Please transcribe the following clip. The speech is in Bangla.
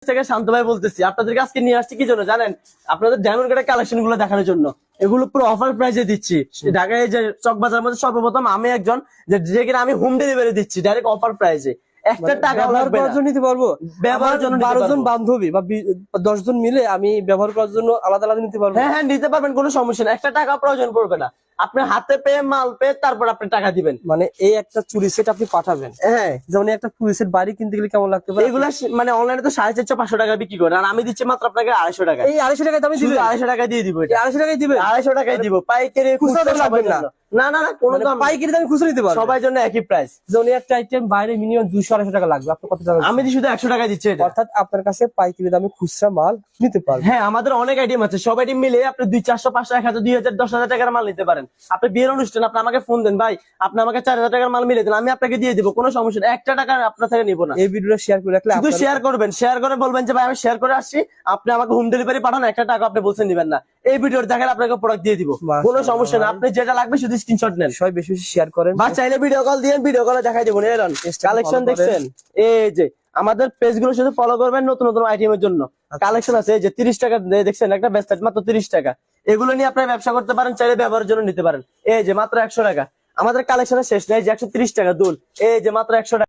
থেকে শান্ত ভাই বলতেছি, আপনাদেরকে আজকে নিয়ে আসছি কি জন্য জানেন? আপনাদের ডায়মন্ড কার্ডের কালেকশন গুলো দেখানোর জন্য। এগুলো পুরো অফার প্রাইসে দিচ্ছি। ঢাকায় যে চক বাজারের মধ্যে সর্বপ্রথম আমি একজন যে কিনা আমি হোম ডেলিভারি দিচ্ছি ডাইরেক্ট অফার প্রাইসে। একটা টাকা ব্যবহার লাগবে করার না। জন্য নিতে পারবো। ব্যবহারের জন্য নিতে 12 জন পারবো। বান্ধবী বা 10 জন মিলে আমি ব্যবহার করার জন্য আলাদা আলাদা নিতে পারবো। হ্যাঁ হ্যাঁ নিতে পারবেন, কোনো সমস্যা না। একটা টাকা প্রয়োজন পড়বে না। আপনি হাতে পেয়ে মাল পেয়ে তারপর আপনি টাকা দিবেন। মানে এই একটা চুরি সেট আপনি পাঠাবেন, হ্যাঁ যেমন এই একটা চুরি সেট বাড়ি কিনতে গেলে কেমন লাগতে পারে? এগুলা মানে অনলাইনে তো 450-500 টাকা বিক্রি করে, আর আমি দিচ্ছি মাত্র আপনাকে 250 টাকা। এই 250 টাকায় দামে শুধু দিবেন? 250 টাকা দিয়ে দিব। এটা 250 টাকায় দিবেন? 250 টাকায় দিব পাইকারি, খুচরা দাম লাগবে না? না না না, কোনো মানে দাম পাইকারি দামে খুচরা নিতে পারবেন সবার জন্য একই প্রাইস। যেমন এই একটা আইটেম বাইরে মিনিমাম 200-250 টাকা লাগবে, আপনি কত টাকা আমি শুধু 100 টাকা দিচ্ছি এটা। অর্থাৎ আপনার কাছে পাইকারি দামে খুচরা মাল নিতে পারবেন। হ্যাঁ আমাদের অনেক আইটেম আছে, সব আইটেম মিলে আপনি 200-400-500-1000-2000-10,000 টাকার মাল নিতে পারেন। আপনি বিয়ের অনুষ্ঠান আপনি আমাকে ফোন দেন, ভাই আপনি আমাকে 4000 টাকার মাল মিলে দেন, আমি আপনাকে দিয়ে দিব, কোনো সমস্যা নেই। একটা টাকা আপনার থেকে নিব না। এই ভিডিওটা শেয়ার করে রাখলে শুধু শেয়ার করবেন, শেয়ার করে বলবেন যে ভাই আমি শেয়ার করে আসছি, আপনি আমাকে হোম ডেলিভারি পাঠান, একটা টাকা আপনি বলছেন দিবেন না। এই ভিডিওর দেখেন আপনাকে প্রোডাক্ট দিয়ে দিব, কোনো সমস্যা না। আপনি যেটা লাগবে শুধু স্ক্রিনশট নেন, সবাই বেশি বেশি শেয়ার করেন। বা চাইলে ভিডিও কল দিয়ে ভিডিও কলে দেখাই দেবো। এরন কালেকশন দেখছেন, এই যে আমাদের পেজ গুলো শুধু ফলো করবেন নতুন নতুন আইটেমের জন্য। কালেকশন আছে এই যে 30 টাকা দেখছেন একটা ব্যাসলেট মাত্র 30 টাকা। এগুলো নিয়ে আপনার ব্যবসা করতে পারেন, চাইলে ব্যবহারের জন্য নিতে পারেন। এই যে মাত্র 100 টাকা। আমাদের কালেকশনের শেষ নেই, যে 130 টাকা দুল, এই যে মাত্র 100 টাকা।